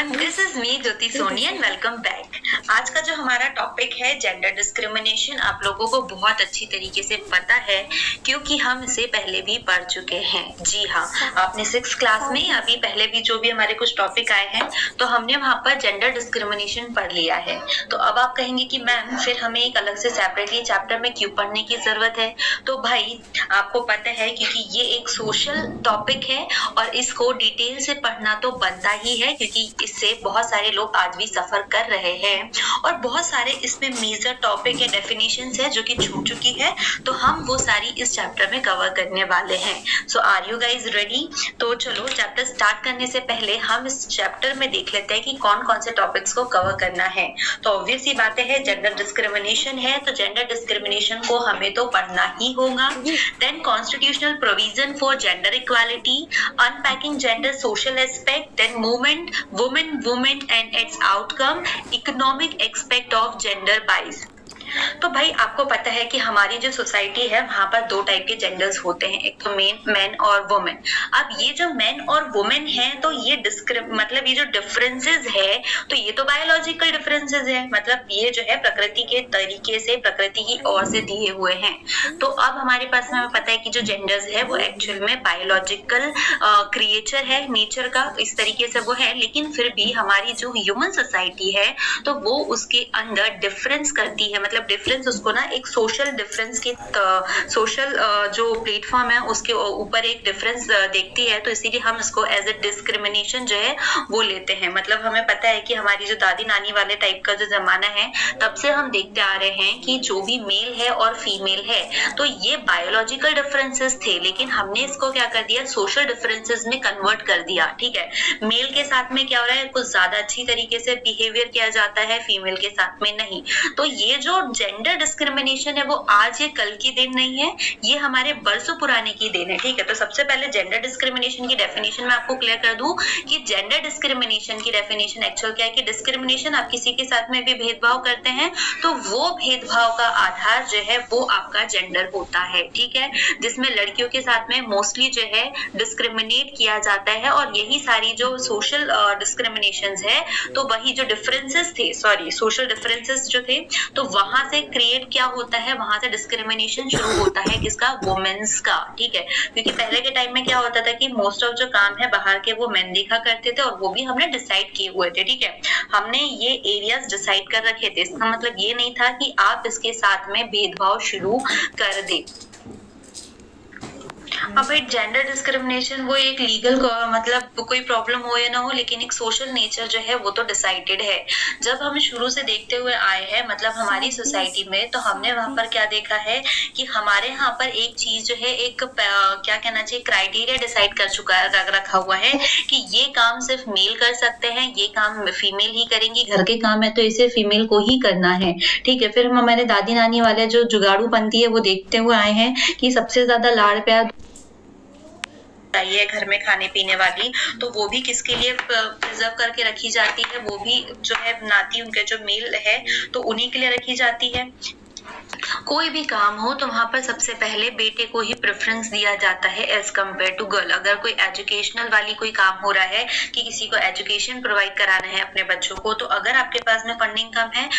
Everyone, this is me Jyoti Soni and welcome back. आज का जो हमारा टॉपिक है जेंडर डिस्क्रिमिनेशन, आप लोगों को बहुत अच्छी तरीके से पता है क्योंकि हम इसे पहले भी पढ़ चुके हैं। जी हाँ, आपने 6th क्लास में अभी पहले भी जो भी हमारे कुछ टॉपिक आए हैं तो हमने वहां पर जेंडर डिस्क्रिमिनेशन पढ़ लिया है। तो अब आप कहेंगे कि मैम फिर हमें एक अलग से सेपरेटली चैप्टर में क्यों पढ़ने की जरूरत है? तो भाई आपको पता है क्योंकि ये एक सोशल टॉपिक है और इसको डिटेल से पढ़ना तो बनता ही है क्योंकि इससे बहुत सारे लोग आज भी सफर कर रहे हैं और बहुत सारे इसमें मेजर टॉपिक या डेफिनेशंस है जो कि छूट चुकी है, तो हम वो सारी इस चैप्टर में कवर करने वाले हैं। सो आर यू गाइज रेडी? तो चलो चैप्टर स्टार्ट करने से पहले हम इस चैप्टर में देख लेते हैं कि कौन कौन से टॉपिक्स को कवर करना है। तो ऑब्वियस सी बातें है, जेंडर डिस्क्रिमिनेशन है तो जेंडर डिस्क्रिमिनेशन को हमें तो पढ़ना ही होगा। Then constitutional provision for gender equality, unpacking gender social aspect, then movement women and its outcome, economic aspect of gender bias। तो भाई आपको पता है कि हमारी जो सोसाइटी है वहां पर दो टाइप के जेंडर्स होते हैं, एक तो मैन और वुमेन। अब ये जो मैन और वुमेन है तो ये मतलब ये जो डिफरेंसेस है तो ये तो बायोलॉजिकल डिफरेंसेस है, मतलब ये जो है प्रकृति के तरीके से, प्रकृति की ओर से दिए हुए हैं। तो अब हमारे पास में हमें पता है कि जो जेंडर्स है वो एक्चुअल में बायोलॉजिकल क्रिएचर है, नेचर का इस तरीके से वो है, लेकिन फिर भी हमारी जो ह्यूमन सोसाइटी है तो वो उसके अंदर डिफरेंस करती है, मतलब डिफरेंस उसको ना एक सोशल डिफरेंस के सोशल जो प्लेटफॉर्म है उसके ऊपर एक डिफरेंस देखती है, तो इसीलिए हम इसको एज ए डिस्क्रिमिनेशन जो है वो लेते हैं। मतलब हमें पता है कि हमारी जो दादी नानी वाले टाइप का जो जमाना है तब से हम देखते आ रहे हैं कि जो भी मेल है और फीमेल है तो ये बायोलॉजिकल डिफरेंसेस थे, लेकिन हमने इसको क्या कर दिया, सोशल डिफरेंसेस में कन्वर्ट कर दिया। ठीक है, मेल के साथ में क्या हो रहा है, कुछ ज्यादा अच्छी तरीके से बिहेवियर किया जाता है, फीमेल के साथ में नहीं। तो ये जो जेंडर डिस्क्रिमिनेशन है वो आज ये कल की दिन नहीं है, ये हमारे बरसों पुराने की दिन है। ठीक है, तो सबसे पहले जेंडर डिस्क्रिमिनेशन की डेफिनेशन मैं आपको क्लियर कर दूं कि जेंडर डिस्क्रिमिनेशन की डेफिनेशन एक्चुअल क्या है कि डिस्क्रिमिनेशन, आप किसी के साथ में भी भेदभाव करते हैं तो वो भेदभाव का आधार जो है वो आपका जेंडर होता है। ठीक है, जिसमें लड़कियों के साथ में मोस्टली जो है डिस्क्रिमिनेट किया जाता है और यही सारी जो सोशल डिस्क्रिमिनेशंस है तो वही जो डिफरेंसेस थे, सोशल डिफरेंसेस जो थे तो वहां से क्रिएट क्या होता है, वहां से डिस्क्रिमिनेशन शुरू होता है किसका, वुमेन्स का। ठीक है, क्योंकि पहले के टाइम में क्या होता था कि मोस्ट ऑफ जो काम है बाहर के वो मेन देखा करते थे और वो भी हमने डिसाइड किए हुए थे। ठीक है, हमने ये एरियाज डिसाइड कर रखे थे, इसका मतलब ये नहीं था कि आप इसके साथ में भेदभाव शुरू कर दे। अब भाई जेंडर डिस्क्रिमिनेशन वो एक लीगल मतलब कोई प्रॉब्लम हो या ना हो, लेकिन एक सोशल नेचर जो है वो तो डिसाइडेड है। जब हम शुरू से देखते हुए आए हैं मतलब हमारी सोसाइटी में, तो हमने वहां पर क्या देखा है कि हमारे यहाँ पर एक चीज जो है, एक क्या कहना चाहिए, क्राइटेरिया डिसाइड कर चुका है, रखा हुआ है कि ये काम सिर्फ मेल कर सकते हैं, ये काम फीमेल ही करेंगी, घर के काम है तो इसे फीमेल को ही करना है। ठीक है, फिर हम हमारे दादी नानी वाले जो जुगाड़ूपंथी है वो देखते हुए आए हैं कि सबसे ज्यादा लाड़ प्यार चाहिए घर में खाने पीने वाली, तो वो भी किसके लिए प्रिजर्व करके रखी जाती है, वो भी जो है नाती उनके जो मेल है तो उन्हीं के लिए रखी जाती है। कोई भी काम हो तो वहां पर सबसे पहले बेटे को ही प्रेफरेंस दिया जाता है एज कम्पेयर टू गर्ल। अगर कोई एजुकेशनल वाली कोई काम हो रहा है कि किसी को एजुकेशन प्रोवाइड कराना है अपने बच्चों को, तो अगर आपके पास में फंडिंग कम है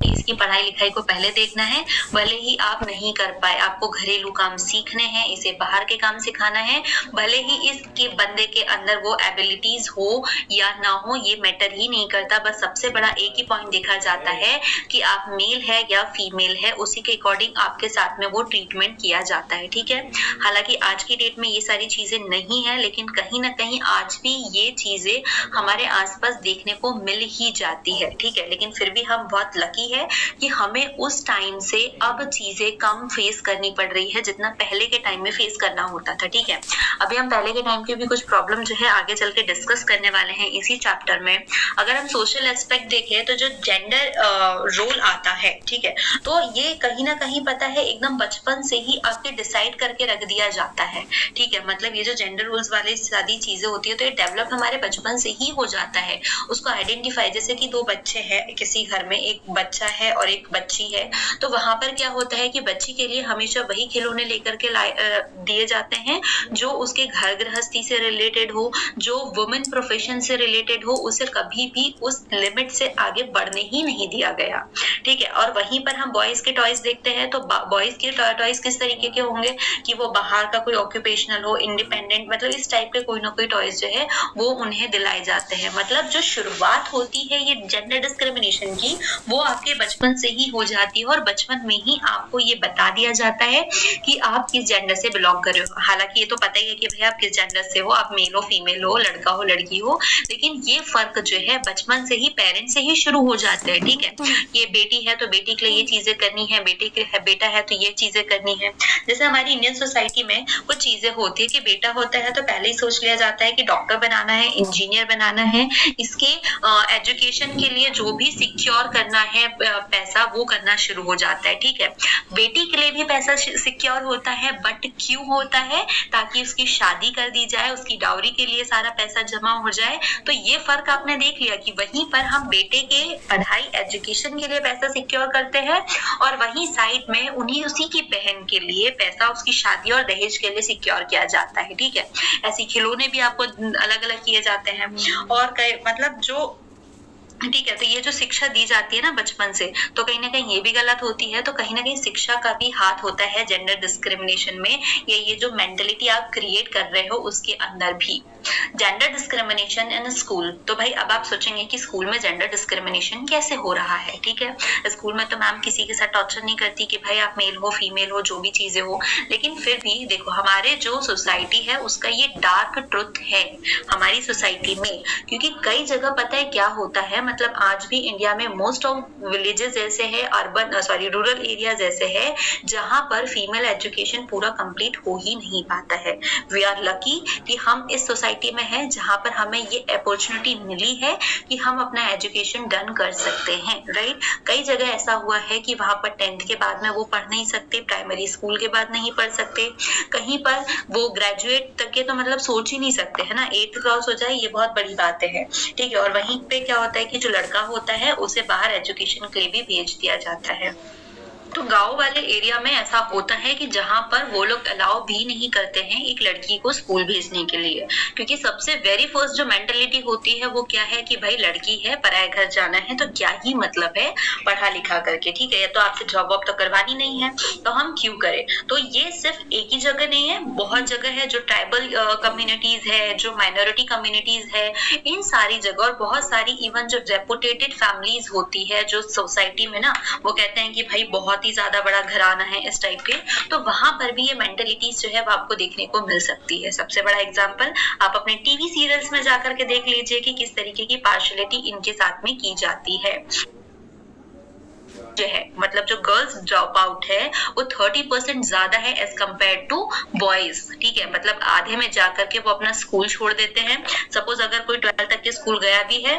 इसकी पढ़ाई लिखाई को पहले देखना है, भले ही आप नहीं कर पाए, आपको घरेलू काम सीखने हैं, इसे बाहर के काम सिखाना है, भले ही इसके बंदे के अंदर वो एबिलिटीज हो या ना हो ये मैटर ही नहीं करता। बस सबसे बड़ा एक ही पॉइंट देखा जाता है कि आप मेल है या फीमेल है, उसी के अकॉर्डिंग आपके साथ में वो ट्रीटमेंट किया जाता है। ठीक है, हालांकि आज की डेट में ये सारी चीजें नहीं है, लेकिन कहीं ना कहीं आज भी ये चीजें हमारे आसपास देखने को मिल ही जाती है। ठीक है, लेकिन फिर भी हम बहुत लकी है कि हमें उस टाइम से अब चीजें कम फेस करनी पड़ रही है जितना पहले के टाइम में फेस करना होता था। ठीक है, अभी हम पहले के टाइम के भी कुछ प्रॉब्लम जो है आगे चल के डिस्कस करने वाले हैं इसी चैप्टर में। अगर हम सोशल एस्पेक्ट देखें तो जो जेंडर रोल आता है, ठीक है, तो ये कहीं ना कहीं पता है एकदम बचपन से ही आपके डिसाइड करके रख दिया जाता है। ठीक है, मतलब ये जो जेंडर रोल्स वाली सारी चीजें होती है तो ये डेवलप हमारे बचपन से ही हो जाता है। उसको आइडेंटिफाई, जैसे कि दो बच्चे हैं किसी घर में, एक बच्चा है है और एक बच्ची है, तो वहां पर क्या होता है कि बच्ची के लिए हमेशा वही खिलौने लेकर के दिए जाते हैं जो उसके घर गृहस्थी से रिलेटेड हो, जो वुमेन प्रोफेशन से रिलेटेड हो, उसे कभी भी उस लिमिट से आगे बढ़ने ही नहीं दिया गया। ठीक है, और वहीं पर हम बॉयज के टॉयज देखते हैं तो बॉयज के टॉयज किस तरीके के होंगे कि वो बाहर का कोई ऑक्यूपेशनल हो, इंडिपेंडेंट, मतलब इस टाइप के कोई ना कोई टॉयज जो है वो उन्हें दिलाए जाते हैं। मतलब जो शुरुआत होती है ये जेंडर डिस्क्रिमिनेशन की, वो आपके बचपन से ही हो जाती है और बचपन में ही आपको ये बता दिया जाता है कि आप किस जेंडर से बिलोंग कर रहे हो। हालांकि ये तो पता ही है कि भाई आप किस जेंडर से हो, आप मेल हो, फीमेल हो, लड़का हो, लड़की हो, लेकिन ये फर्क जो है बचपन से ही, पेरेंट्स से ही शुरू हो जाते हैं। ठीक है, ये बेटी है तो बेटी के लिए ये चीजें करनी है, बेटे के लिए बेटा है तो ये चीजें करनी है। जैसे हमारी इंडियन सोसाइटी में कुछ चीजें होती है कि बेटा होता है तो पहले ही सोच लिया जाता है कि डॉक्टर बनाना है, इंजीनियर बनाना है, इसके एजुकेशन के लिए जो भी सिक्योर करना है पैसा, वो करना शुरू हो जाता है। ठीक है, बेटी के लिए भी पैसा सिक्योर होता है, बट क्यों होता है? ताकि उसकी शादी कर दी जाए, उसकी डाउरी के लिए सारा पैसा जमा हो जाए। तो ये फर्क आपने देख लिया कि वहीं पर हम बेटे के पढ़ाई, एजुकेशन के लिए पैसा सिक्योर करते हैं और वहीं साइड में उसी की बहन के लिए पैसा उसकी शादी और दहेज के लिए सिक्योर किया जाता है। ठीक है, ऐसी खिलौने भी आपको अलग अलग किए जाते हैं और मतलब जो, ठीक है, तो ये जो शिक्षा दी जाती है ना बचपन से, तो कहीं ना कहीं ये भी गलत होती है। तो कहीं ना कहीं शिक्षा का भी हाथ होता है जेंडर डिस्क्रिमिनेशन में, ये जो मेंटलिटी आप क्रिएट कर रहे हो उसके अंदर भी। जेंडर डिस्क्रिमिनेशन इन स्कूल, तो भाई अब आप सोचेंगे कि स्कूल में जेंडर डिस्क्रिमिनेशन कैसे हो रहा है। ठीक है, स्कूल में तो मैम किसी के साथ टॉर्चर नहीं करती कि भाई आप मेल हो, फीमेल हो, जो भी चीजें हो, लेकिन फिर भी देखो हमारे जो सोसाइटी है उसका ये डार्क ट्रुथ है हमारी सोसाइटी में। क्योंकि कई जगह पता है क्या होता है, मतलब आज भी इंडिया में मोस्ट ऑफ विलेजेस ऐसे है, रूरल एरियाज ऐसे है जहां पर फीमेल एजुकेशन पूरा कंप्लीट हो ही नहीं पाता है। वी आर लकी कि हम इस सोसाइटी में है जहां पर हमें ये अपॉर्चुनिटी मिली है कि हम अपना एजुकेशन डन कर सकते हैं। राइट, कई जगह ऐसा हुआ है कि वहां पर 10th के बाद में वो पढ़ नहीं सकते, प्राइमरी स्कूल के बाद नहीं पढ़ सकते, कहीं पर वो ग्रेजुएट तक के तो मतलब सोच ही नहीं सकते, है ना, 8th क्रॉस हो जाए ये बहुत बड़ी बातें हैं। ठीक है, और वहीं पे क्या होता है कि जो लड़का होता है उसे बाहर एजुकेशन के लिए भी भेज दिया जाता है। तो गांव वाले एरिया में ऐसा होता है कि जहां पर वो लोग अलाउ भी नहीं करते हैं एक लड़की को स्कूल भेजने के लिए, क्योंकि सबसे वेरी फर्स्ट जो मेंटेलिटी होती है वो क्या है कि भाई लड़की है, पराये घर जाना है, तो क्या ही मतलब है पढ़ा लिखा करके। ठीक है, तो आपसे जॉब वॉब तो करवानी नहीं है तो हम क्यों करें। तो ये सिर्फ एक ही जगह नहीं है, बहुत जगह है, जो ट्राइबल कम्युनिटीज है, जो माइनॉरिटी कम्युनिटीज है, इन सारी जगह, और बहुत सारी इवन जो रेपुटेटेड फैमिलीज होती है जो सोसाइटी में ना, वो कहते हैं कि भाई बहुत ही ज्यादा बड़ा घराना है इस टाइप के, तो वहां पर भी ये मेंटेलिटीज जो है वो आपको देखने को मिल सकती है। सबसे बड़ा एग्जांपल आप अपने टीवी सीरियल्स में जाकर के देख लीजिए कि किस तरीके की पार्शियलिटी इनके साथ में की जाती है। जो है मतलब जो गर्ल्स ड्रॉप आउट है वो 30% ज्यादा है एज कम्पेयर टू बॉयज। ठीक है, मतलब आधे में जाकर के वो अपना स्कूल छोड़ देते हैं। सपोज अगर कोई 12th तक के स्कूल गया भी है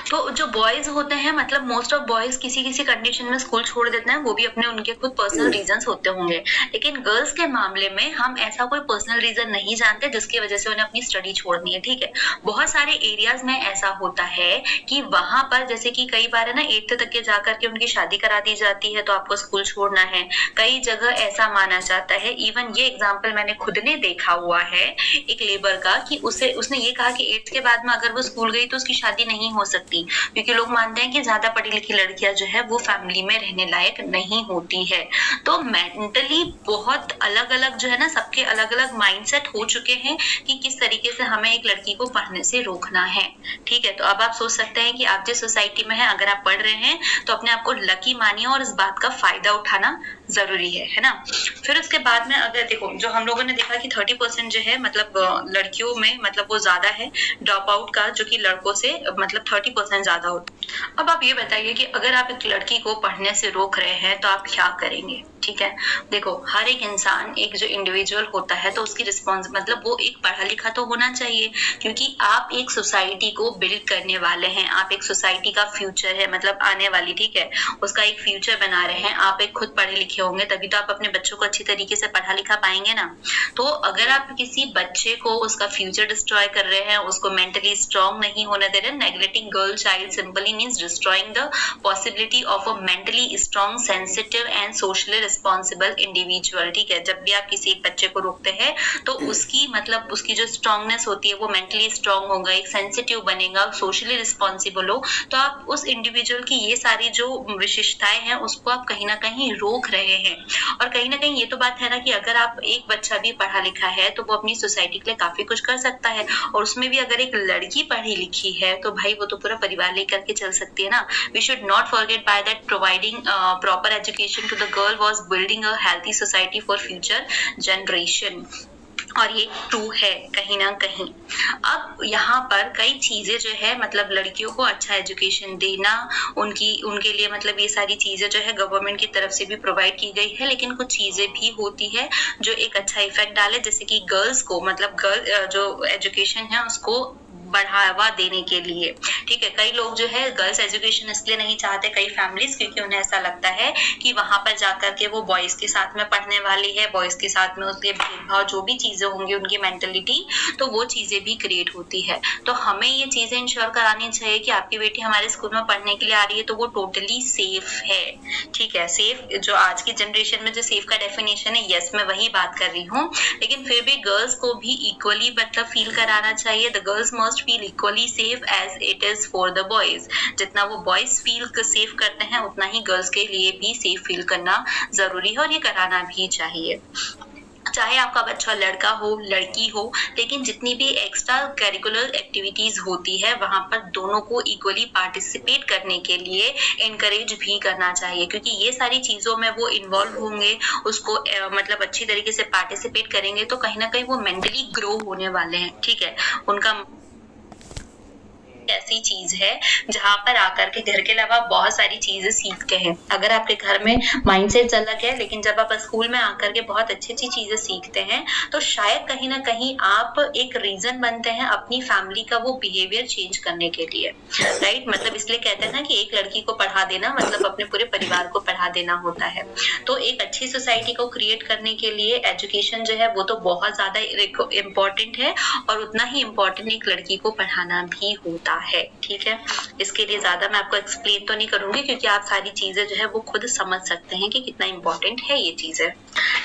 तो जो बॉयज होते हैं, मतलब मोस्ट ऑफ बॉयज किसी किसी कंडीशन में स्कूल छोड़ देते हैं, वो भी अपने उनके खुद पर्सनल रीजंस होते होंगे। लेकिन गर्ल्स के मामले में हम ऐसा कोई पर्सनल रीजन नहीं जानते जिसकी वजह से उन्हें अपनी स्टडी छोड़नी है। ठीक है, बहुत सारे एरियाज में ऐसा होता है कि वहां पर जैसे कि कई बार है ना 8th तक के जाकर के उनकी शादी करा दी जाती है तो आपको स्कूल छोड़ना है। कई जगह ऐसा माना जाता है, इवन ये एग्जाम्पल मैंने खुद ने देखा हुआ है एक लेबर का, कि उसने ये कहा कि 8th के बाद में अगर वो स्कूल गई तो उसकी शादी नहीं हो सकती, क्योंकि लोग मानते हैं कि ज्यादा पढ़ी लिखी लड़कियां जो है वो फैमिली में रहने लायक नहीं होती है। तो मेंटली बहुत अलग अलग जो है ना, सबके अलग अलग माइंडसेट हो चुके हैं कि किस तरीके से हमें एक लड़की को पढ़ने से रोकना है। ठीक है, तो अब आप सोच सकते हैं कि आप जिस सोसाइटी में हैं, अगर आप पढ़ रहे हैं तो अपने आप को लकी मानिए और इस बात का फायदा उठाना जरूरी है ना। फिर उसके बाद में अगर देखो, जो हम लोगों ने देखा कि 30% जो है मतलब लड़कियों में मतलब वो ज्यादा है ड्रॉप आउट का, जो कि लड़कों से मतलब 30% ज्यादा होता है। अब आप ये बताइए कि अगर आप एक लड़की को पढ़ने से रोक रहे हैं तो आप क्या करेंगे। ठीक है। देखो, हर एक इंसान, एक जो इंडिविजुअल होता है, तो उसकी मतलब वो एक पढ़ा लिखा तो होना चाहिए, क्योंकि आप एक सोसाइटी को बिल्ड करने वाले हैं, आप एक सोसाइटी का फ्यूचर है, मतलब आने वाली, ठीक है, उसका एक फ्यूचर बना रहे हैं। आप एक खुद पढ़े लिखे होंगे तभी तो आप अपने बच्चों को अच्छी तरीके से पढ़ा लिखा पाएंगे ना। तो अगर आप किसी बच्चे को उसका फ्यूचर डिस्ट्रॉय कर रहे हैं, उसको मेंटली स्ट्रांग नहीं होने दे रहे, neglecting girl child simply means destroying the possibility of a mentally strong, sensitive and socially responsible individual. ठीक है, जब भी आप किसी एक बच्चे को रोकते हैं तो उसकी मतलब उसकी जो स्ट्रांगनेस होती है वो मेंटली स्ट्रांग होगा, एक सेंसिटिव बनेगा, सोशली रिस्पॉन्सिबल हो, तो आप उस इंडिविजुअल की ये सारी जो विशेषताएं हैं उसको आप कहीं ना कहीं रोक रहे हैं। और कहीं ना कहीं ये तो बात है ना कि अगर आप एक बच्चा भी पढ़ा लिखा है तो वो अपनी सोसाइटी के लिए काफी कुछ कर सकता है, और उसमें भी अगर एक लड़की पढ़ी लिखी है तो भाई वो तो पूरा परिवार लेकर के चल सकती है ना। We should not forget by that providing proper education to the girl was building a healthy society for future generation. और ये ट्रू है कहीं ना कहीं। अब यहाँ पर कई चीजें जो है मतलब लड़कियों को अच्छा एजुकेशन देना, उनके लिए मतलब ये सारी चीजें जो है गवर्नमेंट की तरफ से भी प्रोवाइड की गई है, लेकिन कुछ चीजें भी होती है जो एक अच्छा इफेक्ट डाले, जैसे कि गर्ल्स को मतलब गर्ल जो एजुकेशन है उसको बढ़ावा देने के लिए। ठीक है, कई लोग जो है गर्ल्स एजुकेशन इसलिए नहीं चाहते, कई फैमिलीज, क्योंकि उन्हें ऐसा लगता है कि वहां पर जाकर के वो बॉयज के साथ में पढ़ने वाली है, बॉयज के साथ में उसके भेदभाव जो भी चीजें होंगी उनकी मेंटेलिटी, तो वो चीजें भी क्रिएट होती है। तो हमें ये चीजें इंश्योर करानी चाहिए कि आपकी बेटी हमारे स्कूल में पढ़ने के लिए आ रही है तो वो टोटली सेफ है। ठीक है, सेफ जो आज की जनरेशन में जो सेफ का डेफिनेशन है, यस मैं वही बात कर रही हूँ, लेकिन फिर भी गर्ल्स को भी इक्वली मतलब फील कराना चाहिए। The girls must feel equally safe as it is for the boys। जितना वो बॉयज फील सेफ करते हैं उतना ही गर्ल्स के लिए भी सेफ फील करना जरूरी है, और ये कराना भी चाहिए। चाहे आपका बच्चा लड़का हो लड़की हो, लेकिन जितनी भी एक्स्ट्रा करिकुलर एक्टिविटीज होती है वहां पर दोनों को इक्वली पार्टिसिपेट करने के लिए एनकरेज भी करना चाहिए, क्योंकि ये सारी चीजों में वो इन्वॉल्व होंगे, उसको मतलब अच्छी तरीके से पार्टिसिपेट करेंगे तो कहीं ना कहीं वो मेंटली ग्रो होने वाले हैं। ठीक है, उनका ऐसी चीज है जहां पर आकर के घर के अलावा बहुत सारी चीजें सीखते हैं। अगर आपके घर में माइंडसेट अलग है, लेकिन जब आप स्कूल में आकर के बहुत अच्छी अच्छी चीजें सीखते हैं तो शायद कहीं ना कहीं आप एक रीजन बनते हैं अपनी फैमिली का वो बिहेवियर चेंज करने के लिए, राइट। मतलब इसलिए कहते हैं ना कि एक लड़की को पढ़ा देना मतलब अपने पूरे परिवार को पढ़ा देना होता है। तो एक अच्छी सोसाइटी को क्रिएट करने के लिए एजुकेशन जो है वो तो बहुत ज्यादा इम्पोर्टेंट है, और उतना ही इम्पोर्टेंट एक लड़की को पढ़ाना भी होता है। ठीक है, इसके लिए ज्यादा मैं आपको एक्सप्लेन तो नहीं करूंगी, क्योंकि आप सारी चीजें जो है वो खुद समझ सकते हैं कि कितना इम्पोर्टेंट है ये चीजें।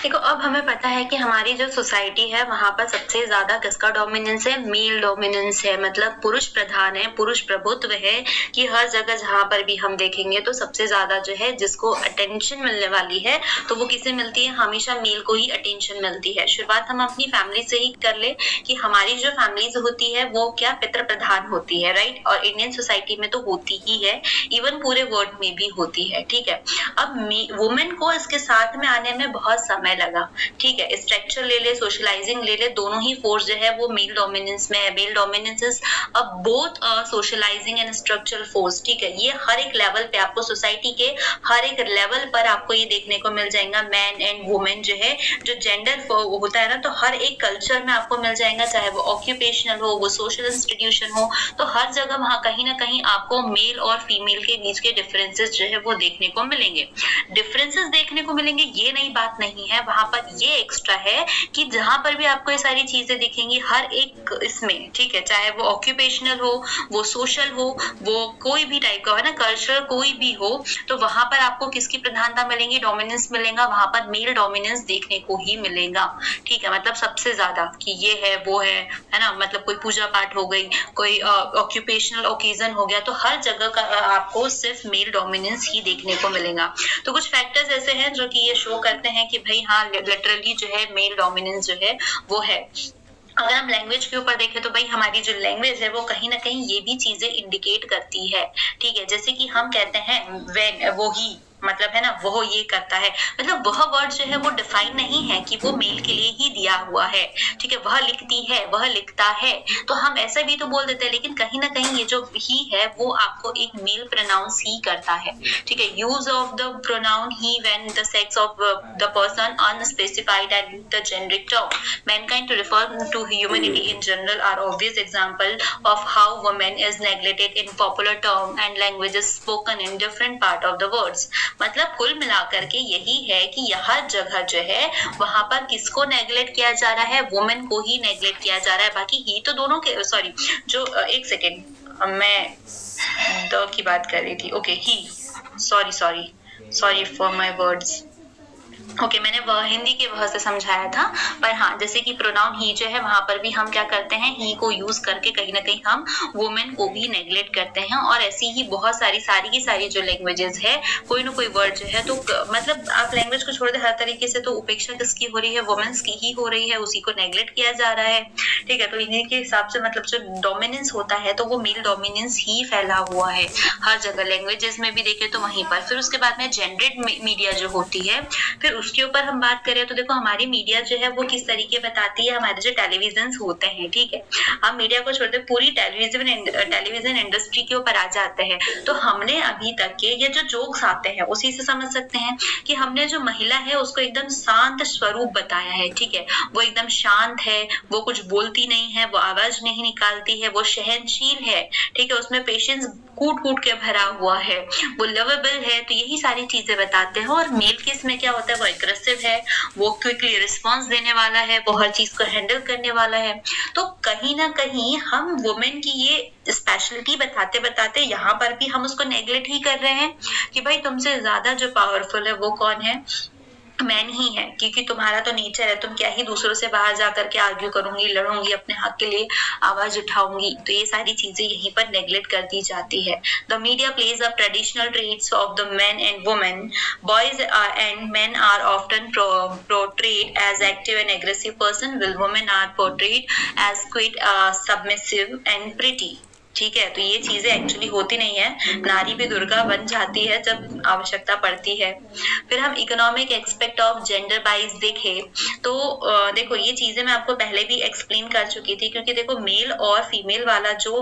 देखो, अब हमें पता है कि हमारी जो सोसाइटी है वहां पर सबसे ज्यादा किसका डोमिनेंस है, मेल डोमिनेंस है, मतलब पुरुष प्रधान है, पुरुष प्रभुत्व है, कि हर जगह जहां पर भी हम देखेंगे तो सबसे ज्यादा जो है जिसको अटेंशन मिलने वाली है तो वो किसे मिलती है, हमेशा मेल को ही अटेंशन मिलती है। शुरुआत हम अपनी फैमिली से ही कर ले कि हमारी जो फैमिलीज होती है वो क्या पितृ प्रधान होती है, राइट। और इंडियन सोसाइटी में तो होती ही है, इवन पूरे वर्ल्ड में भी होती है। ठीक है, अब वुमेन को इसके साथ में आने में बहुत समय लगा। ठीक है, स्ट्रक्चर ले ले, सोशलाइजिंग ले ले, दोनों ही फोर्स जो है वो मेल डोमिनेंस में है। Male dominance is both socialising and structural force. ठीक है, ये हर एक लेवल पे आपको सोसाइटी के हर एक लेवल पर आपको ये देखने को मिल जाएगा। मैन एंड वुमेन जो है, जो जेंडर होता है ना, तो हर एक कल्चर में आपको मिल जाएगा, चाहे वो ऑक्यूपेशनल हो, वो सोशल इंस्टीट्यूशन हो, तो हर जगह वहां कहीं ना कहीं आपको मेल और फीमेल के बीच के डिफरेंसेस जो है वो देखने को मिलेंगे। डिफरेंसेस देखने को मिलेंगे ये नई बात नहीं है, वहां पर ये एक्स्ट्रा है कि जहां पर भी आपको ये सारी चीजें दिखेंगी हर एक इसमें, ठीक है, चाहे वो ऑक्यूपेशनल हो, वो सोशल हो, वो कोई भी टाइप का हो ना, कल्चरल कोई भी हो, तो वहां पर आपको किसकी प्रधानता मिलेंगी, डोमिनेंस मिलेगा, वहां पर मेल डोमिनेंस देखने को ही मिलेगा। ठीक है, मतलब सबसे ज्यादा कि ये है वो है ना, मतलब कोई पूजा पाठ हो गई, कोई ऑक्यूपेशनल ओकेजन हो गया, तो हर जगह का आपको सिर्फ मेल डोमिनेंस ही देखने को मिलेगा। तो कुछ फैक्टर्स ऐसे हैं जो कि ये शो करते हैं कि भाई हाँ लिटरली जो है मेल डोमिनेंस जो है वो है। अगर हम लैंग्वेज के ऊपर देखें तो भाई हमारी जो लैंग्वेज है वो कहीं ना कहीं ये भी चीजें इंडिकेट करती है। ठीक है, जैसे कि हम कहते हैं व्हेन, वो ही, मतलब है ना, वो ये करता है, मतलब वह वर्ड जो है वो डिफाइन नहीं है कि वो मेल के लिए ही दिया हुआ है, ठीक है। वह लिखती है, वह लिखता है, तो हम ऐसा भी तो बोल देते हैं, लेकिन कहीं ना कहीं ये जो ही है वो आपको एक मेल प्रोनाउंस ही करता है, ठीक है। Use of the pronoun he when the sex of the person unspecified and the generic term mankind to refer to humanity in general are obvious example of how women is neglected in popular term and languages spoken in different part of the words. मतलब कुल मिलाकर के यही है कि यह जगह जो है वहां पर किसको नेग्लेक्ट किया जा रहा है, वुमेन को ही नेग्लेक्ट किया जा रहा है। बाकी ही तो दोनों के, सॉरी जो एक सेकेंड मैं द की बात कर रही थी, okay he, sorry sorry sorry for my words, okay मैंने वह हिंदी के वह से समझाया था। पर हाँ, जैसे कि प्रोनाउन ही जो है वहां पर भी हम क्या करते हैं, ही को यूज करके कहीं ना कहीं हम वुमेन को भी नेग्लेक्ट करते हैं। और ऐसी ही बहुत सारी की सारी जो लैंग्वेजेस है, कोई ना कोई वर्ड जो है, तो मतलब आप लैंग्वेज को छोड़ दे, हर तरीके से तो उपेक्षा किसकी हो रही है, वुमेन्स की ही हो रही है, उसी को नेग्लेक्ट किया जा रहा है, ठीक है। तो इन्हीं के हिसाब से मतलब जो डोमिनेंस होता है तो वो मेल डोमिनेंस ही फैला हुआ है हर जगह, लैंग्वेजेस में भी देखे तो वहीं पर। फिर उसके बाद में जेंडर्ड मीडिया जो होती है, फिर उसके ऊपर हम बात करें तो देखो हमारी मीडिया जो है वो किस तरीके बताती है, हमारे जो टेलीविजन होते हैं, ठीक है। हम मीडिया को छोड़ते पूरी टेलीविजन इंडस्ट्री के ऊपर आ जाते हैं, तो हमने अभी तक के ये जो जोक्स आते हैं उसी से समझ सकते हैं कि हमने जो महिला है उसको एकदम शांत स्वरूप बताया है, ठीक है। वो एकदम शांत है, वो कुछ बोलती नहीं है, वो आवाज नहीं निकालती है, वो सहनशील है, ठीक है, उसमें पेशेंस कूट कूट के भरा हुआ है, वो लवेबल है, तो यही सारी चीजें बताते हैं। और मेल केस में क्या होता है, वो एग्रेसिव है, वो क्विकली रिस्पॉन्स देने वाला है, वो हर चीज को हैंडल करने वाला है। तो कहीं ना कहीं हम वुमेन की ये स्पेशलिटी बताते बताते यहाँ पर भी हम उसको नेग्लेक्ट ही कर रहे हैं कि भाई तुमसे ज्यादा जो पावरफुल है वो कौन है, मैन ही है, क्योंकि तुम्हारा तो नेचर है, तुम क्या ही दूसरों से बाहर जाकर के आर्ग्यू करूंगी, लड़ूंगी, अपने हक के लिए आवाज उठाऊंगी। तो ये सारी चीजें यहीं पर नेग्लेक्ट कर दी जाती है। The media pledge up traditional traits of the man and women, boys and men are often portrayed as active and aggressive person, while women are portrayed as quite submissive and pretty, ठीक है। तो ये चीजें actually होती नहीं है, नारी भी दुर्गा बन जाती है जब आवश्यकता पड़ती है। फिर हम economic expect of gender wise देखें तो देखो ये चीजें मैं आपको पहले भी एक्सप्लेन कर चुकी थी, क्योंकि देखो मेल और फीमेल वाला जो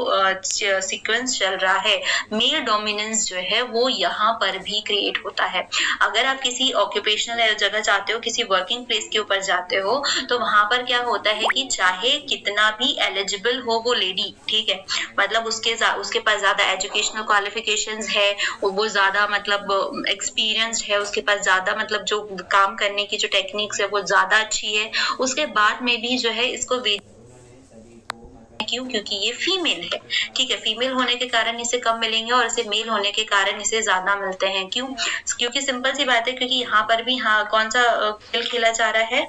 सीक्वेंस चल रहा है, मेल डोमिनेंस जो है वो यहाँ पर भी क्रिएट होता है। अगर आप किसी ऑक्यूपेशनल जगह जाते हो, किसी वर्किंग प्लेस के ऊपर जाते हो, तो वहां पर क्या होता है कि चाहे कितना भी एलिजिबल हो वो लेडी, ठीक है, मतलब उसके पास ज्यादा एजुकेशनल क्वालिफिकेशंस है, वो ज्यादा मतलब एक्सपीरियंस है, उसके पास ज्यादा मतलब जो काम करने की जो टेक्निक्स है वो ज्यादा अच्छी है, उसके बाद में भी जो है इसको क्यों, क्योंकि ये फीमेल है, ठीक है। फीमेल होने के कारण इसे कम मिलेंगे और इसे मेल होने के कारण इसे ज्यादा मिलते हैं। क्यों, क्योंकि सिंपल सी बात है, क्योंकि यहाँ पर भी हाँ कौन सा खेल खेला जा रहा है,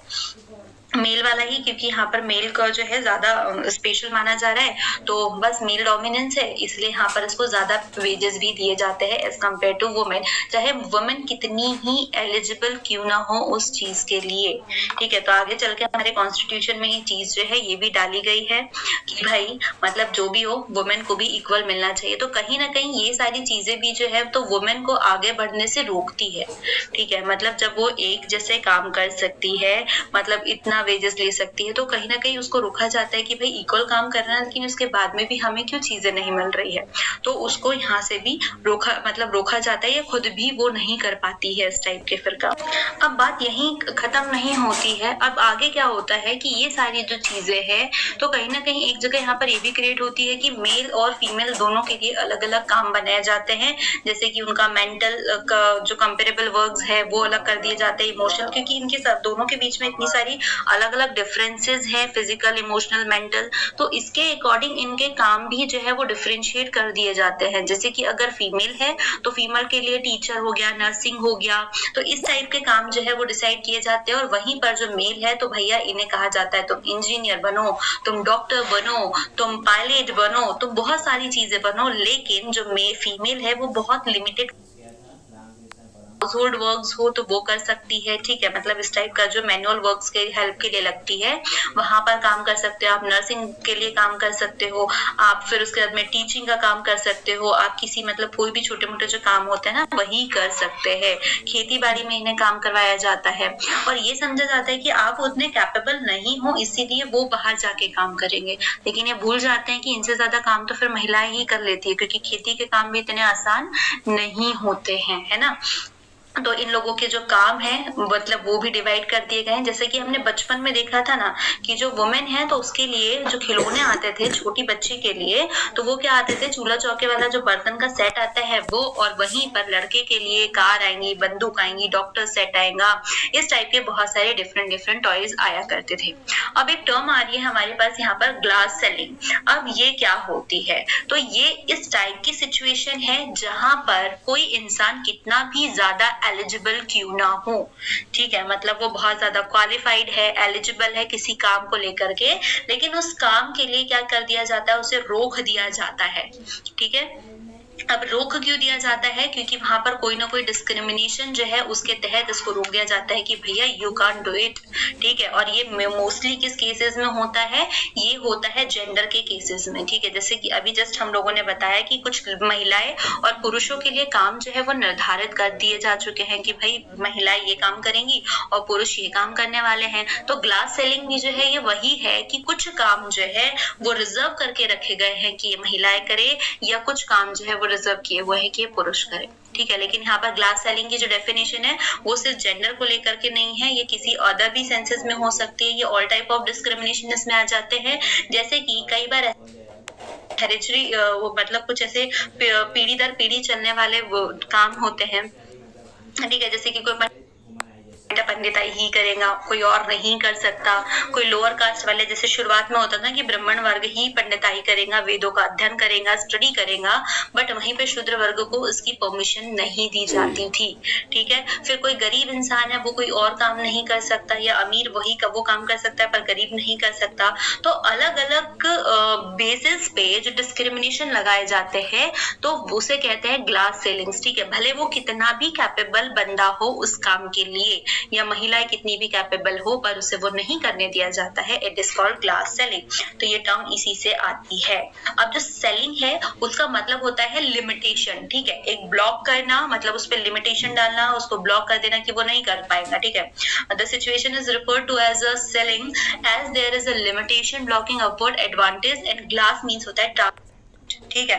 मेल वाला ही, क्योंकि यहाँ पर मेल का जो है ज्यादा स्पेशल माना जा रहा है, तो बस मेल डोमिनेंस है, इसलिए यहाँ पर इसको ज्यादा वेजेस भी दिए जाते हैं एज कम्पेयर टू वुमेन, चाहे वुमेन कितनी ही एलिजिबल क्यों ना हो उस चीज के लिए, ठीक है। तो आगे चल के हमारे कॉन्स्टिट्यूशन में ये चीज जो है ये भी डाली गई है कि भाई मतलब जो भी हो वुमेन को भी इक्वल मिलना चाहिए। तो कहीं ना कहीं ये सारी चीजें भी जो है तो वुमेन को आगे बढ़ने से रोकती है, ठीक है। मतलब जब वो एक जैसे काम कर सकती है, मतलब इतना वेजेस ले सकती है, तो कहीं ना कहीं उसको रोका जाता है कि भाई इक्वल काम करना है, लेकिन उसके बाद में भी हमें क्यों चीजें नहीं मिल रही है, तो उसको यहाँ से भी रोका जाता है, या खुद भी वो नहीं कर पाती है इस टाइप के फिर काम। अब बात यहीं खत्म नहीं होती है, अब आगे क्या होता है कि ये सारी जो चीजें हैं तो कहीं ना कहीं एक जगह यहाँ पर ये भी क्रिएट होती है कि मेल और फीमेल दोनों के लिए अलग अलग काम बनाए जाते हैं, जैसे कि उनका मेंटल का जो कंपेरेबल वर्क्स है वो अलग कर दिए जाते हैं, इमोशनल, क्योंकि इनके सब दोनों के बीच में इतनी सारी अलग अलग डिफरेंसेस है, फिजिकल, इमोशनल, मेंटल, तो इसके अकॉर्डिंग इनके काम भी जो है वो डिफरेंशिएट कर दिए जाते हैं। जैसे कि अगर फीमेल है तो फीमेल के लिए टीचर हो गया, नर्सिंग हो गया, तो इस टाइप के काम जो है वो डिसाइड किए जाते हैं। और वहीं पर जो मेल है तो भैया इन्हें कहा जाता है तुम इंजीनियर बनो, तुम डॉक्टर बनो, तुम पायलट बनो, तुम बहुत सारी चीजें बनो, लेकिन जो फीमेल है वो बहुत लिमिटेड हाउस होल्ड वर्क्स हो तो वो कर सकती है, ठीक है, मतलब इस टाइप का जो मैनुअल वर्क्स के हेल्प के लिए लगती है वहां पर काम कर सकते हो आप। नर्सिंग के लिए काम कर सकते हो आप, फिर उसके बाद में टीचिंग का काम कर सकते हो आप, किसी मतलब कोई भी छोटे मोटे जो काम होते हैं ना वही कर सकते हैं। खेती बाड़ी में इन्हें काम करवाया जाता है और ये समझा जाता है कि आप उतने कैपेबल नहीं हो इसीलिए वो बाहर जाके काम करेंगे, लेकिन ये भूल जाते हैं कि इनसे ज्यादा काम तो फिर महिलाएं ही कर लेती है, क्योंकि खेती के काम भी इतने आसान नहीं होते हैं, है ना। तो इन लोगों के जो काम है मतलब वो भी डिवाइड कर दिए गए हैं। जैसे कि हमने बचपन में देखा था ना कि जो वुमेन है तो उसके लिए जो खिलौने आते थे छोटी बच्ची के लिए, तो वो क्या आते थे, चूल्हा चौके वाला जो बर्तन का सेट आता है वो, और वहीं पर लड़के के लिए कार आएंगी, बंदूक आएंगी, डॉक्टर सेट आएगा, इस टाइप के बहुत सारे डिफरेंट डिफरेंट टॉयज आया करते थे। अब एक टर्म आ रही है हमारे पास यहाँ पर, ग्लास सेलिंग। अब ये क्या होती है, तो ये इस टाइप की सिचुएशन है जहां पर कोई इंसान कितना भी ज्यादा एलिजिबल क्यों ना हो, ठीक है, मतलब वो बहुत ज्यादा क्वालिफाइड है, एलिजिबल है किसी काम को लेकर के, लेकिन उस काम के लिए क्या कर दिया जाता है, उसे रोक दिया जाता है, ठीक है। अब रोक क्यों दिया जाता है, क्योंकि वहां पर कोई ना कोई डिस्क्रिमिनेशन जो है उसके तहत इसको रोक दिया जाता है कि भैया यू कांट डू इट, ठीक है। और ये मोस्टली किस केसेस में होता है, ये होता है जेंडर के केसेस में, ठीक है। जैसे कि अभी जस्ट हम लोगों ने बताया कि कुछ महिलाएं और पुरुषों के लिए काम जो है वो निर्धारित कर दिए जा चुके हैं कि भाई महिलाएं ये काम करेंगी और पुरुष ये काम करने वाले हैं। तो ग्लास सेलिंग भी जो है ये वही है कि कुछ काम जो है वो रिजर्व करके रखे गए हैं कि ये महिलाएं करे, या कुछ काम जो है वो रिजर्व किए हुए है कि ये पुरुष करे, ठीक है। लेकिन यहाँ पर ग्लास सेलिंग की जो डेफिनेशन है वो सिर्फ जेंडर को लेकर के नहीं है, ये किसी अदर भी सेंसेस में हो सकती है, ये ऑल टाइप ऑफ डिस्क्रिमिनेशन इसमें आ जाते हैं। जैसे कि कई बार हेरिडिटरी वो मतलब कुछ ऐसे पीढ़ी दर पीढ़ी चलने वाले वो काम होते हैं, ठीक है, जैसे कि कोई पंडिताई ही करेगा, कोई और नहीं कर सकता। कोई लोअर कास्ट वाले, जैसे शुरुआत में होता था कि ब्राह्मण वर्ग ही पंडिताई करेगा, वेदों का अध्ययन करेगा, स्टडी करेगा, बट वहीं पे शूद्र वर्ग को इसकी परमिशन नहीं दी जाती थी, ठीक है। फिर कोई गरीब इंसान है वो कोई और काम नहीं कर सकता, या अमीर वही वो काम कर सकता है पर गरीब नहीं कर सकता। तो अलग अलग बेसिस पे जो डिस्क्रिमिनेशन लगाए जाते हैं तो उसे कहते हैं ग्लास सेलिंग्स, ठीक है। भले वो कितना भी कैपेबल बंदा हो उस काम के लिए, या महिलाएं कितनी भी कैपेबल हो, पर उसे वो नहीं करने दिया जाता है, it is called glass selling. तो ये टर्म इसी से आती है। अब जो सेलिंग है उसका मतलब होता है लिमिटेशन, ठीक है, एक ब्लॉक करना, मतलब उस पर लिमिटेशन डालना, उसको ब्लॉक कर देना कि वो नहीं कर पाएगा, ठीक है। The situation is referred to as a ceiling as there is a limitation blocking upward advantage, and glass means होता है, ठीक है।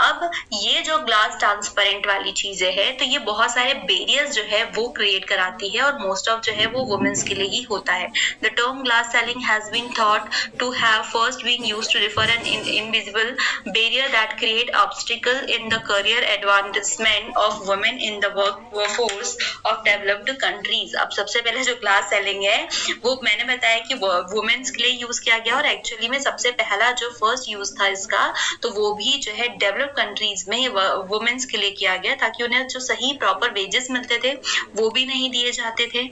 अब ये जो ग्लास ट्रांसपेरेंट वाली चीजें है तो ये बहुत सारे बैरियर्स जो है वो क्रिएट कराती है, और मोस्ट ऑफ जो है वो वुमेन्स के लिए ही होता है। The term glass ceiling has been thought to have first been used to refer an invisible barrier that create obstacle in the career advancement of women in the workforce of developed countries. अब सबसे पहले जो glass selling है वो मैंने बताया कि women's के लिए यूज किया गया, और एक्चुअली में सबसे पहला जो फर्स्ट यूज था इसका तो वो भी जो है डेवलप्ड कंट्रीज में वुमेन्स के लिए किया गया, ताकि उन्हें जो सही प्रॉपर वेजेस मिलते थे वो भी नहीं दिए जाते थे,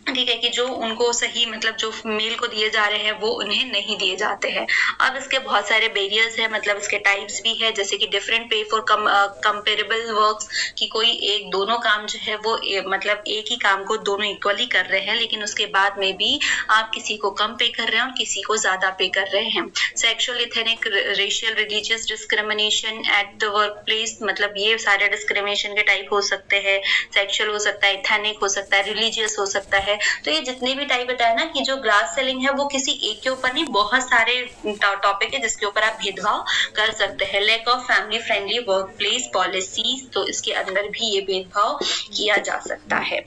ठीक है, कि जो उनको सही मतलब जो मेल को दिए जा रहे हैं वो उन्हें नहीं दिए जाते हैं। अब इसके बहुत सारे बैरियर्स हैं, मतलब इसके टाइप्स भी है, जैसे कि डिफरेंट पे फॉर कंपेरेबल वर्क्स, कि कोई एक दोनों काम जो है वो मतलब एक ही काम को दोनों इक्वली कर रहे हैं, लेकिन उसके बाद में भी आप किसी को कम पे कर रहे हैं और किसी को ज्यादा पे कर रहे हैं। Sexual, ethnic, racial, religious discrimination at the work place, मतलब ये सारे डिस्क्रिमिनेशन के टाइप हो सकते हैं। सेक्सुअल हो सकता है, इथनिक हो सकता है, रिलीजियस हो सकता है। तो ये जितने भी टाइप बताया ना कि जो ग्लास सेलिंग है वो किसी एक के ऊपर नहीं, बहुत सारे टॉपिक है जिसके ऊपर आप भेदभाव कर सकते हैं। Lack of family friendly work place policies, तो इसके अंदर भी ये भेदभाव किया जा सकता है।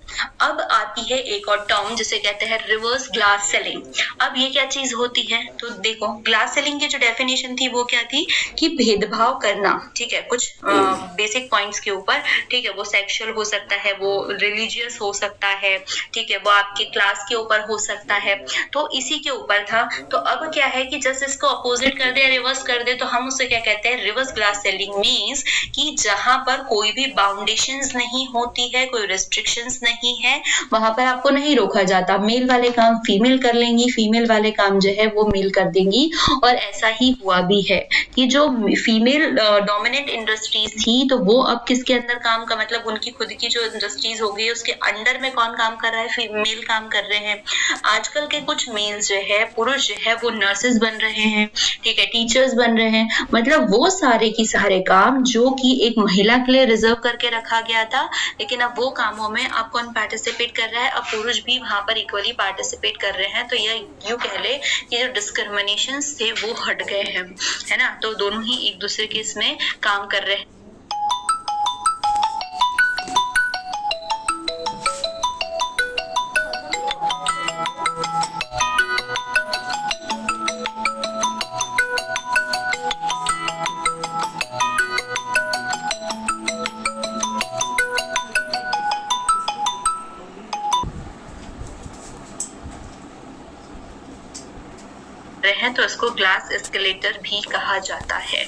अब आती है एक और टर्म जिसे कहते हैं रिवर्स ग्लास सेलिंग। अब ये क्या चीज होती है, तो देखो ग्लास सेलिंग की जो डेफिनेशन थी वो क्या थी कि भेदभाव करना, ठीक है, कुछ बेसिक पॉइंट्स के ऊपर, ठीक है, वो सेक्सुअल हो सकता है, वो रिलीजियस हो सकता है, ठीक है, वो आपके क्लास के ऊपर हो सकता है, तो इसी के ऊपर था। तो अब क्या है कि जस्ट इसको अपोजिट कर दे, रिवर्स कर दे, तो हम उसे क्या कहते हैं, रिवर्स ग्लास सेलिंग मीन्स कि जहां पर कोई भी बाउंडेशंस नहीं होती है, कोई रिस्ट्रिक्शंस नहीं है, वहां पर आपको नहीं रोका जाता। मेल वाले काम फीमेल कर लेंगी, फीमेल वाले काम जो है वो मेल कर देंगी। और ऐसा ही हुआ भी है कि जो फीमेल डोमिनेंट इंडस्ट्रीज थी, तो वो अब किसके अंदर काम का मतलब उनकी खुद की जो इंडस्ट्रीज हो गई है उसके अंडर में कौन काम कर रहा है, फीमेल काम कर रहे हैं। आजकल के कुछ मेल्स जो है, पुरुष जो है वो नर्सेस बन रहे हैं, ठीक है, टीचर्स बन रहे हैं। मतलब वो सारे की सारे काम जो कि एक महिला के लिए रिजर्व करके रखा गया था, लेकिन अब वो कामों में अब कौन पार्टिसिपेट कर रहा है, अब पुरुष भी वहां पर इक्वली पार्टिसिपेट कर रहे हैं। तो यह यूं कह ले कि जो डिस्क्रिमिनेशन थे वो हट गए हैं, है ना। तो दोनों ही एक दूसरे के इसमें काम कर रहे हैं। तो इसको ग्लास एस्केलेटर भी कहा जाता है।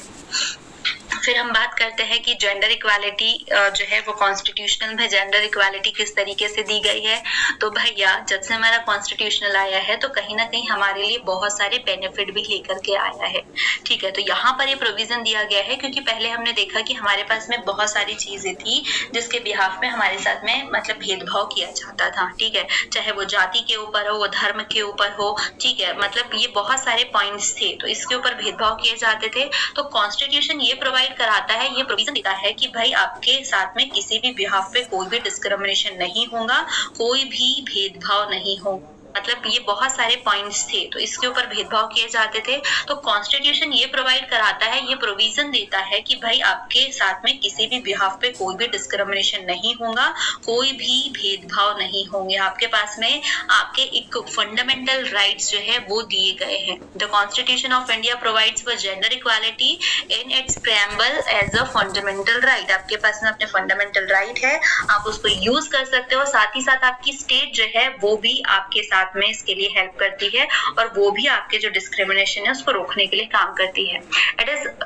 फिर हम बात करते हैं कि जेंडर इक्वालिटी जो है वो कॉन्स्टिट्यूशनल में जेंडर इक्वालिटी किस तरीके से दी गई है। तो भैया जब से हमारा कॉन्स्टिट्यूशनल आया है तो कहीं ना कहीं हमारे लिए बहुत सारे बेनिफिट भी लेकर के आया है, ठीक है। तो यहाँ पर ये प्रोविजन दिया गया है क्योंकि पहले हमने देखा कि हमारे पास में बहुत सारी चीजें थी जिसके बिहाफ में हमारे साथ में मतलब भेदभाव किया जाता था, ठीक है, चाहे वो जाति के ऊपर हो, वो धर्म के ऊपर हो, ठीक है, मतलब ये बहुत सारे पॉइंट्स थे, तो इसके ऊपर भेदभाव किए जाते थे। तो कॉन्स्टिट्यूशन ये प्रोवाइड कराता है, ये प्रोविजन देता है कि भाई आपके साथ में किसी भी बिहाफ पे कोई भी डिस्क्रिमिनेशन नहीं होगा, कोई भी भेदभाव नहीं होगा। मतलब ये बहुत सारे पॉइंट्स थे, तो इसके ऊपर भेदभाव किए जाते थे। तो कॉन्स्टिट्यूशन ये प्रोवाइड कराता है, ये प्रोविजन देता है कि भाई आपके साथ में किसी भी बिहाफ पे कोई भी डिस्क्रिमिनेशन नहीं होगा, कोई भी भेदभाव नहीं होंगे, आपके पास में आपके एक फंडामेंटल राइट्स जो है वो दिए गए हैं। The constitution of India provides for gender equality in its preamble as a fundamental right. आपके पास में अपने फंडामेंटल राइट है, आप उसको यूज कर सकते हो। साथ ही साथ आपकी स्टेट जो है वो भी आपके साथ में इसके लिए हेल्प करती है और वो भी आपके जो डिस्क्रिमिनेशन है उसको रोकने के लिए काम करती है।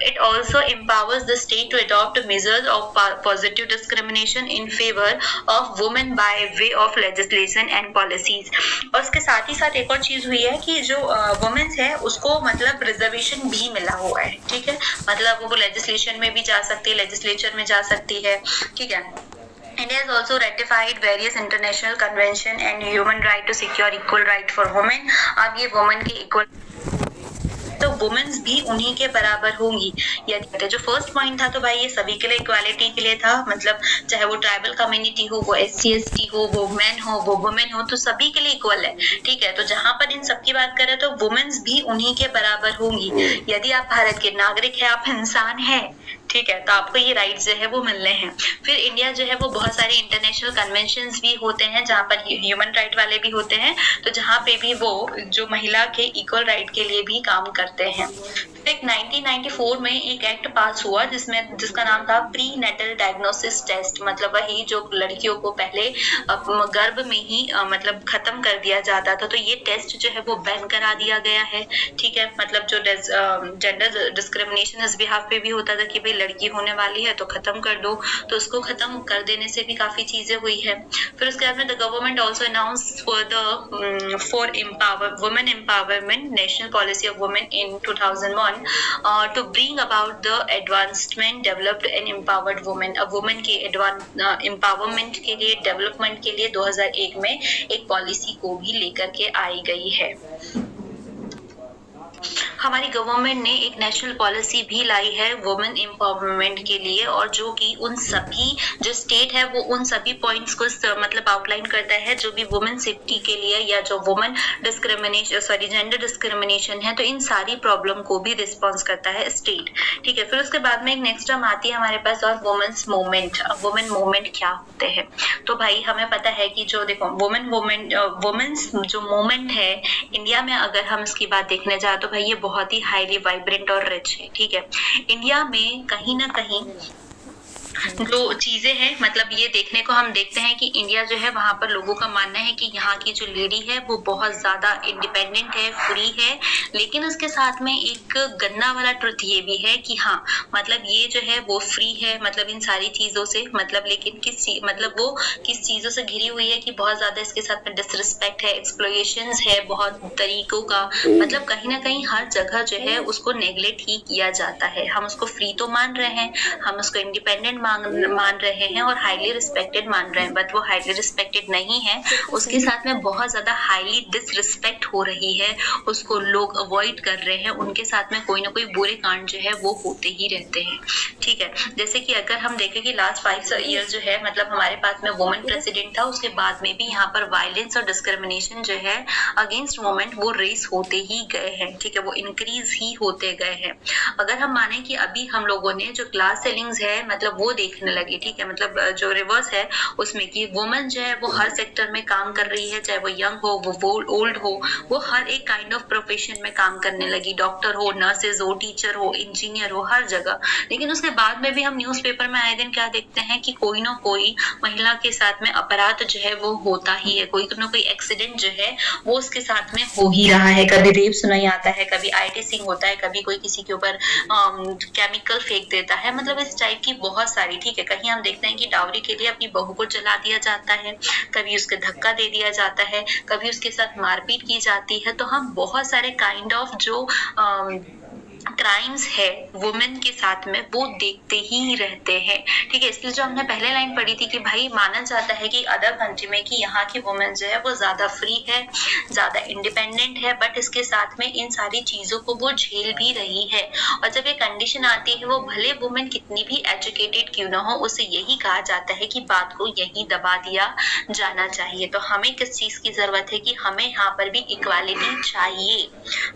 It also empowers the state to adopt measures of positive discrimination in favor of women by way of legislation and policies। और उसके साथ ही साथ एक और चीज हुई है कि जो वुमेन्स है उसको मतलब रिजर्वेशन भी मिला हुआ है, ठीक है, मतलब वो लेजिस्लेशन में भी जा सकती है, लेजिस्लेचर में जा सकती है, ठीक है। India has also ratified various international convention and human right to secure equal right for women। अब ये women के equal तो वुमेन्स भी उन्हीं के बराबर होंगी। यदि जो फर्स्ट पॉइंट था तो भाई ये सभी के लिए इक्वालिटी के लिए था, मतलब चाहे वो ट्राइबल कम्युनिटी हो, वो SC ST हो, वो मैन हो, वो वुमेन हो, तो सभी के लिए इक्वल है, ठीक है। तो जहां पर इन सब की बात करें तो वुमेन्स भी उन्हीं के बराबर होंगी। यदि आप भारत के नागरिक है, आप इंसान है, ठीक है, तो आपको ये राइट्स जो है वो मिलने हैं। फिर इंडिया जो है वो बहुत सारे इंटरनेशनल कन्वेंशंस भी होते हैं जहाँ पर ह्यूमन राइट वाले भी होते हैं, तो जहाँ पे भी वो जो महिला के इक्वल राइट के लिए भी काम करते हैं। एक 1994 में एक एक्ट पास हुआ जिसका नाम था प्री नेटल डायग्नोसिस टेस्ट, मतलब वही जो लड़कियों को पहले गर्भ में ही मतलब खत्म कर दिया जाता था, तो ये टेस्ट जो है वो बैन करा दिया गया है, ठीक है। मतलब जो जेंडर डिस्क्रिमिनेशन इस बिहाफ पे भी होता था कि भाई लड़की होने वाली है तो खत्म कर दो, तो उसको खत्म कर देने से भी काफी चीजें हुई है। फिर उसके बाद में the government also announce for women empowerment national policy of women in 2001 to bring about the advancement developed and empowered women। अब वुमेन के एम्पावरमेंट के लिए, डेवलपमेंट के लिए 2001 में एक पॉलिसी को भी लेकर के आई गई है। हमारी गवर्नमेंट ने एक नेशनल पॉलिसी भी लाई है वुमेन एम्पावरमेंट के लिए, और जो कि उन सभी जो स्टेट है वो उन सभी पॉइंट्स को मतलब आउटलाइन करता है जो भी वुमेन सेफ्टी के लिए या जो वुमेन जेंडर डिस्क्रिमिनेशन है, तो इन सारी प्रॉब्लम को भी रिस्पॉन्स करता है स्टेट, ठीक है। फिर उसके बाद में एक नेक्स्ट टर्म आती है हमारे पास और वुमेन्स मूवमेंट। अब वुमेन मूवमेंट क्या होते हैं, तो भाई हमें पता है कि जो देखो वुमेन्स जो मूवमेंट है इंडिया में, अगर हम इसकी बात देखने जाए तो भाई ये बहुत ही हाईली वाइब्रेंट और रिच है, ठीक है। इंडिया में कहीं ना कहीं जो चीजें हैं, मतलब ये देखने को हम देखते हैं कि इंडिया जो है वहां पर लोगों का मानना है कि यहाँ की जो लेडी है वो बहुत ज्यादा इंडिपेंडेंट है, फ्री है। लेकिन उसके साथ में एक गन्ना वाला ट्रुथ ये भी है कि हाँ, मतलब ये जो है वो फ्री है, मतलब इन सारी चीजों से, मतलब लेकिन मतलब वो किस चीजों से घिरी हुई है कि बहुत ज्यादा इसके साथ में डिसरिस्पेक्ट है, एक्सप्लॉयटेशन है बहुत तरीकों का। मतलब कहीं ना कहीं हर जगह जो है उसको नेग्लेक्ट ही किया जाता है। हम उसको फ्री तो मान रहे हैं, हम उसको इंडिपेंडेंट मान रहे हैं और हाईली रिस्पेक्टेड मान रहे हैं, बट वो हाईली रिस्पेक्टेड नहीं है, उसके साथ में बहुत ज्यादा हाईली डिसरिस्पेक्ट हो रही है, उसको लोग अवॉइड कर रहे हैं, उनके साथ में कोई ना कोई बुरे कांड जो है वो होते ही रहते हैं। ठीक है, जैसे कि अगर हम देखें कि लास्ट 5 ईयर जो है, मतलब हमारे पास में वुमेन प्रेसिडेंट था, उसके बाद में भी यहाँ पर वायलेंस और डिस्क्रिमिनेशन जो है अगेंस्ट वुमेन वो रेस होते ही गए हैं। ठीक है, वो इंक्रीज ही होते गए हैं। अगर हम माने कि अभी हम लोगों ने जो क्लास सेलिंग्स है मतलब वो देखने लगे, ठीक है, मतलब जो रिवर्स है उसमें कि वुमेन जो है वो हर सेक्टर में काम कर रही है, चाहे वो यंग हो, वो ओल्ड हो, वो हर एक काइंड ऑफ प्रोफेशन में काम करने लगी, डॉक्टर हो, नर्सेज हो, टीचर हो, इंजीनियर हो, हर जगह। लेकिन उसके बाद में भी हम न्यूज़पेपर में आए दिन क्या देखते हैं कि कोई ना कोई महिला के साथ में अपराध जो है वो होता ही है, कोई ना कोई एक्सीडेंट जो है वो उसके साथ में हो ही रहा है। कभी रेप सुनाई आता है, कभी आईटिसिंग होता है, कभी कोई किसी के ऊपर केमिकल फेंक देता है, मतलब इस टाइप की बहुत सारी। ठीक है, कहीं हम देखते हैं कि डावरी के लिए अपनी बहू को जला दिया जाता है, कभी उसके धक्का दे दिया जाता है, कभी उसके साथ मारपीट की जाती है। तो हम बहुत सारे काइंड ऑफ जो क्राइम्स है वुमेन के साथ में वो देखते ही रहते हैं। ठीक है, इसलिए जो हमने पहले लाइन पढ़ी थी कि भाई माना जाता है कि अदर कंट्री में कि यहाँ की वुमेन जो है वो ज्यादा फ्री है, ज्यादा इंडिपेंडेंट है, बट इसके साथ में इन सारी चीजों को वो झेल भी रही है। और जब ये कंडीशन आती है, वो भले वुमेन कितनी भी एजुकेटेड क्यों ना हो, उसे यही कहा जाता है कि बात को यही दबा दिया जाना चाहिए। तो हमें किस चीज की जरूरत है कि हमें यहाँ पर भी इक्वालिटी चाहिए।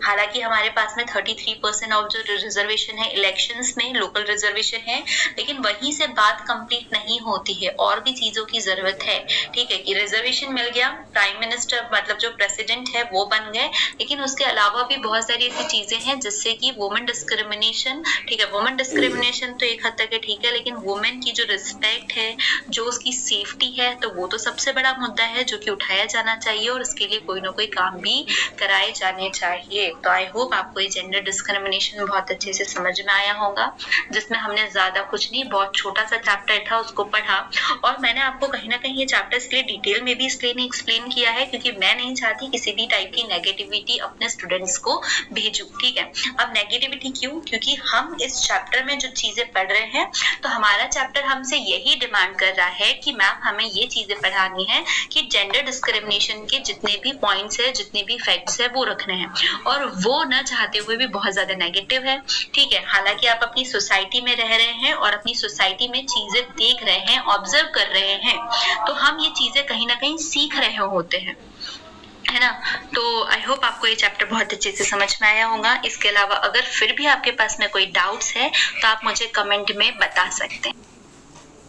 हालांकि हमारे पास में 33% ऑफ जो रिजर्वेशन है इलेक्शंस में, लोकल रिजर्वेशन है, लेकिन वहीं से बात कंप्लीट नहीं होती है, और भी चीजों की जरूरत है। ठीक है, कि रिजर्वेशन मिल गया, प्राइम मिनिस्टर मतलब जो प्रेसिडेंट है वो बन गए, लेकिन उसके अलावा भी बहुत सारी ऐसी चीजें हैं जिससे कि वुमेन डिस्क्रिमिनेशन, ठीक है, वुमेन डिस्क्रिमिनेशन तो एक हद तक है, ठीक है, लेकिन वुमेन की जो रिस्पेक्ट है, जो उसकी सेफ्टी है, तो वो तो सबसे बड़ा मुद्दा है जो कि उठाया जाना चाहिए, और इसके लिए कोई ना कोई काम भी कराए जाने चाहिए। तो आई होप आपको ये जेंडर डिस्क्रिमिनेशन बहुत अच्छे से समझ में आया होगा, जिसमें हमने ज्यादा कुछ नहीं, बहुत छोटा सा चैप्टर था उसको पढ़ा, और मैंने आपको कहीं ना कहीं ये चैप्टर इसलिए डिटेल में भी इसलिए नहीं एक्सप्लेन किया है क्योंकि मैं नहीं चाहती किसी भी टाइप की नेगेटिविटी अपने स्टूडेंट्स को भेजूं। ठीक है, अब नेगेटिविटी क्यों? क्योंकि हम इस चैप्टर में जो चीजें पढ़ रहे हैं, तो हमारा चैप्टर हमसे यही डिमांड कर रहा है कि मैम हमें ये चीजें पढ़ानी है कि जेंडर डिस्क्रिमिनेशन के जितने भी पॉइंट्स है, जितने भी फैक्ट्स है वो रखने हैं, और वो न चाहते हुए भी बहुत ज्यादा नेगेटिव है। ठीक है, हालांकि आप अपनी सोसाइटी में रह रहे हैं और अपनी सोसाइटी में चीजें देख रहे हैं, ऑब्जर्व कर रहे हैं, तो हम ये चीजें कहीं ना कहीं सीख रहे होते हैं, है ना। तो आई होप आपको ये चैप्टर बहुत अच्छे से समझ में आया होगा। इसके अलावा अगर फिर भी आपके पास में कोई डाउट्स है तो आप मुझे कमेंट में बता सकते हैं।